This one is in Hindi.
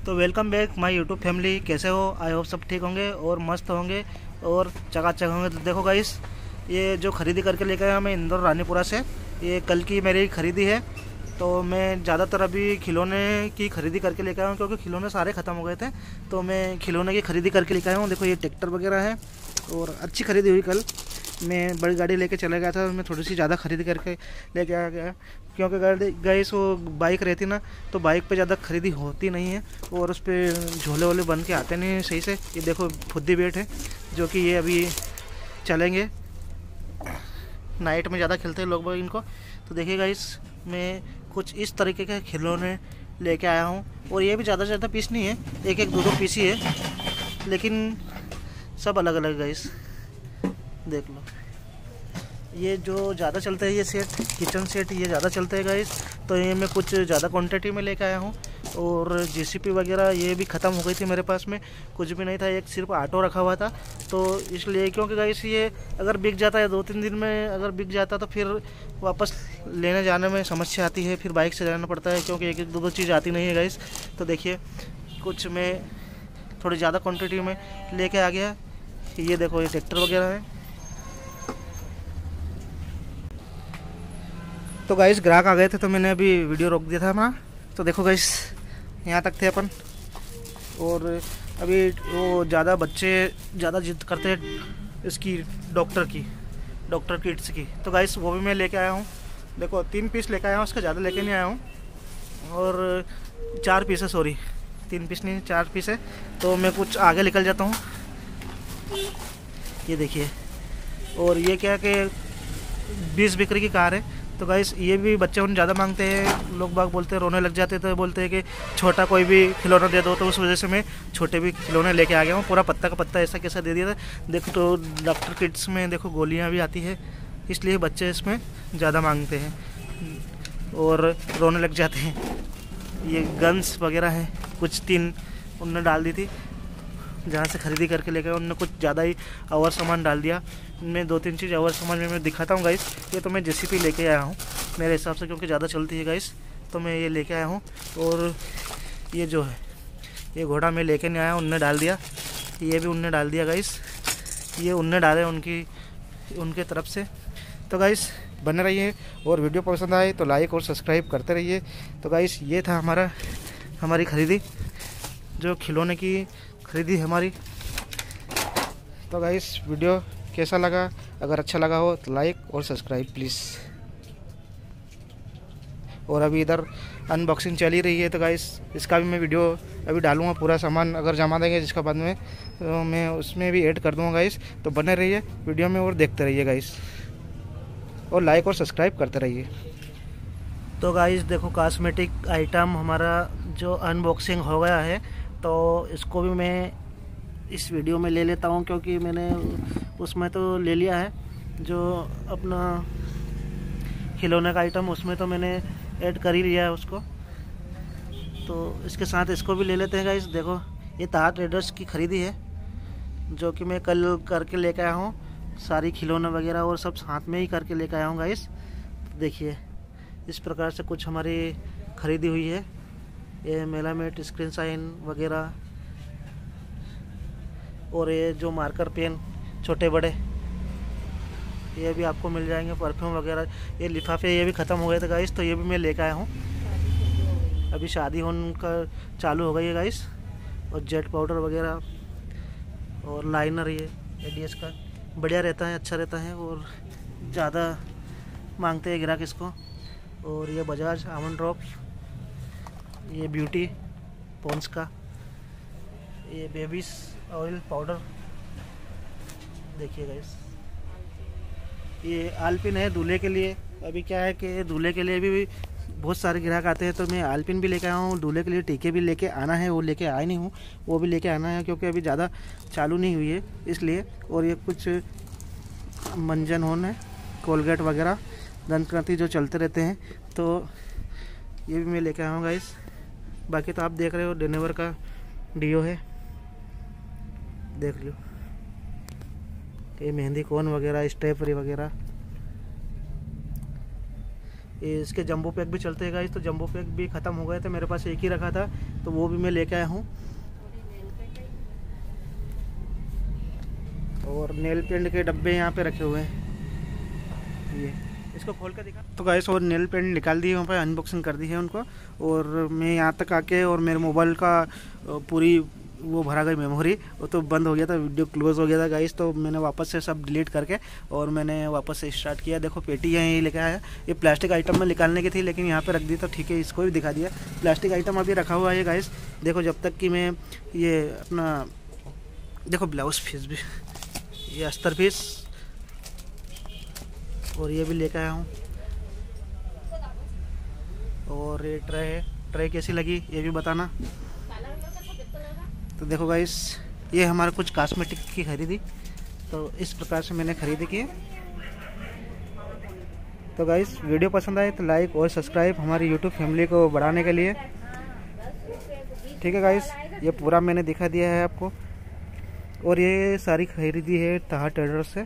तो welcome back my YouTube family. कैसे हो? आई होप सब ठीक होंगे और मस्त होंगे और चकाचक होंगे। तो देखो गाइस, ये जो ख़रीदी करके लेकर आया मैं इंदौर रानीपुरा से, ये कल की मेरी ख़रीदी है। तो मैं ज़्यादातर अभी खिलौने की ख़रीदी करके लेकर आया हूँ क्योंकि खिलौने सारे ख़त्म हो गए थे। तो मैं खिलौने की ख़रीदी करके लेकर आया हूँ। देखो ये ट्रैक्टर वगैरह है और अच्छी ख़रीदी हुई। कल मैं बड़ी गाड़ी लेके चला गया था, मैं थोड़ी सी ज़्यादा ख़रीदी करके लेके आ गया क्योंकि गाइस वो बाइक रहती ना तो बाइक पे ज़्यादा ख़रीदी होती नहीं है और उस पर झोले वोले बन के आते नहीं सही से। ये देखो फुद्दी बेट है जो कि ये अभी चलेंगे, नाइट में ज़्यादा खेलते हैं लोग इनको। तो देखिए गाइस, मैं कुछ इस तरीके के खिलौने लेके आया हूँ और ये भी ज़्यादा से ज़्यादा पीस नहीं है, एक एक दो दो पीस ही है, लेकिन सब अलग अलग गाइस। देख लो, ये जो ज़्यादा चलता है ये सेट, किचन सेट, ये ज़्यादा चलते हैं गाइस। तो ये मैं कुछ ज़्यादा क्वांटिटी में लेके आया हूँ। और जेसीपी वगैरह ये भी ख़त्म हो गई थी मेरे पास में, कुछ भी नहीं था, एक सिर्फ ऑटो रखा हुआ था। तो इसलिए क्योंकि गाइस ये अगर बिक जाता है 2-3 दिन में, अगर बिक जाता तो फिर वापस लेने जाने में समस्या आती है, फिर बाइक से जाना पड़ता है क्योंकि एक एक दो दो चीज़ आती नहीं है गाइस। तो देखिए कुछ मैं थोड़ी ज़्यादा क्वान्टिटी में लेके आ गया। ये देखो ये ट्रैक्टर वगैरह है। तो गाइस ग्राहक आ गए थे तो मैंने अभी वीडियो रोक दिया था अपना। तो देखो गाइस, यहाँ तक थे अपन। और अभी वो ज़्यादा बच्चे ज़्यादा जिद करते हैं इसकी डॉक्टर किट्स की। तो गाइस वो भी मैं लेके आया हूँ। देखो 3 पीस लेके आया हूँ, उसका ज़्यादा लेके नहीं आया हूँ। और 4 पीस है, सॉरी 3 पीस नहीं 4 पीस है। तो मैं कुछ आगे निकल जाता हूँ। ये देखिए, और ये क्या कि 20 बिक्री की कार है। तो गाइस ये भी बच्चे उन ज़्यादा मांगते हैं, लोग बाग बोलते हैं, रोने लग जाते हैं। तो बोलते हैं कि छोटा कोई भी खिलौना दे दो। तो उस वजह से मैं छोटे भी खिलौने लेके आ गया हूँ। पूरा पत्ता का पत्ता ऐसा कैसा दे दिया था। देखो तो डॉक्टर किट्स में देखो गोलियाँ भी आती है, इसलिए बच्चे इसमें ज़्यादा मांगते हैं और रोने लग जाते हैं। ये गन्स वगैरह हैं, कुछ 3 उनने डाल दी थी जहाँ से ख़रीदी करके लेकर। उन्होंने कुछ ज़्यादा ही और सामान डाल दिया। मैं 2-3 चीज़ और सामान में मैं दिखाता हूँ गाइस। ये तो मैं जेसीपी लेके आया हूँ मेरे हिसाब से, क्योंकि ज़्यादा चलती है गाइस, तो मैं ये लेके आया हूँ। और ये जो है ये घोड़ा मैं लेके नहीं आया, उनने डाल दिया। ये भी उनने डाल दिया गाइस, ये उनने डाले उनके तरफ से। तो गाइस बने रहिए और वीडियो पसंद आए तो लाइक और सब्सक्राइब करते रहिए। तो गाइस ये था हमारी ख़रीदी, जो खिलौने की ख़रीदी हमारी। तो गाइस वीडियो कैसा लगा? अगर अच्छा लगा हो तो लाइक और सब्सक्राइब प्लीज़। और अभी इधर अनबॉक्सिंग चल ही रही है, तो गाइस इसका भी मैं वीडियो अभी डालूँगा। पूरा सामान अगर जमा देंगे जिसका बाद में, तो मैं उसमें भी ऐड कर दूँगा गाइस। तो बने रहिए वीडियो में और देखते रहिए गाइस, और लाइक और सब्सक्राइब करते रहिए। तो गाइस देखो कॉस्मेटिक आइटम हमारा जो अनबॉक्सिंग हो गया है, तो इसको भी मैं इस वीडियो में ले लेता हूँ क्योंकि मैंने उसमें तो ले लिया है जो अपना खिलौने का आइटम, उसमें तो मैंने ऐड कर ही लिया है उसको। तो इसके साथ इसको भी ले लेते हैं गाइस। देखो ये तार ट्रेडर्स की ख़रीदी है जो कि मैं कल करके लेकर आया हूँ। सारी खिलौने वगैरह और सब साथ में ही करके लेकर आया हूँ गाइस। तो देखिए इस प्रकार से कुछ हमारी ख़रीदी हुई है। ये मेलामेट, स्क्रीन साइन वगैरह, और ये जो मार्कर पेन छोटे बड़े ये भी आपको मिल जाएंगे। परफ्यूम वगैरह, ये लिफाफे ये भी ख़त्म हो गए थे गाइस, तो ये भी मैं लेकर आया हूँ। अभी शादी होने का चालू हो गई है गाइस। और जेट पाउडर वगैरह और लाइनर, ये एडीएस का बढ़िया रहता है, अच्छा रहता है और ज़्यादा मांगते हैं ग्राहक इसको। और ये बजाज आमंड ड्रॉप्स, ये ब्यूटी पॉन्स का, ये बेबीज ऑयल पाउडर। देखिए गाइस ये आलपिन है दूल्हे के लिए। अभी क्या है कि दूल्हे के लिए भी बहुत सारे ग्राहक आते हैं, तो मैं आलपिन भी लेके आया हूँ। दूल्हे के लिए टीके भी लेके आना है, वो लेके आया नहीं हूँ, वो भी लेके आना है क्योंकि अभी ज़्यादा चालू नहीं हुई है इसलिए। और ये कुछ मंजन होन है, कोलगेट वगैरह, दंतकांति जो चलते रहते हैं, तो ये भी मैं लेके आया हूँ गाइस। बाकी तो आप देख रहे हो डेनेवर का डीओ है, देख लो। ये मेहंदी कोन वगैरह, स्टेपरी वगैरह, इसके जंबो पैक भी चलते हैं गाइस। तो जंबो पैक भी ख़त्म हो गए थे, मेरे पास एक ही रखा था तो वो भी मैं लेके आया हूँ। और नेल पेंट के डब्बे यहाँ पे रखे हुए हैं, ये इसको खोल कर दिखा। तो गाइस और नेल पेंट निकाल दिए, वहाँ पे अनबॉक्सिंग कर दी है उनको। और मैं यहाँ तक आके और मेरे मोबाइल का पूरी वो भरा गई मेमोरी, वो तो बंद हो गया था, वीडियो क्लोज हो गया था गाइस। तो मैंने वापस से सब डिलीट करके और मैंने वापस से स्टार्ट किया। देखो पेटी है, ये लेके आया। ये प्लास्टिक आइटम में निकालने की थी लेकिन यहाँ पे रख दी, तो ठीक है इसको भी दिखा दिया। प्लास्टिक आइटम अभी रखा हुआ है गाइस। देखो जब तक कि मैं ये अपना देखो ब्लाउज पीस भी, ये अस्तर पीस और ये भी लेकर आया हूँ। और ये ट्रे कैसी लगी ये भी बताना। तो देखो गाइस ये हमारा कुछ कॉस्मेटिक की खरीदी, तो इस प्रकार से मैंने खरीदी की। तो गाइस वीडियो पसंद आए तो लाइक और सब्सक्राइब हमारी यूट्यूब फैमिली को बढ़ाने के लिए, ठीक है गाइस। ये पूरा मैंने दिखा दिया है आपको। और ये सारी खरीदी है ताहा ट्रेडर्स से।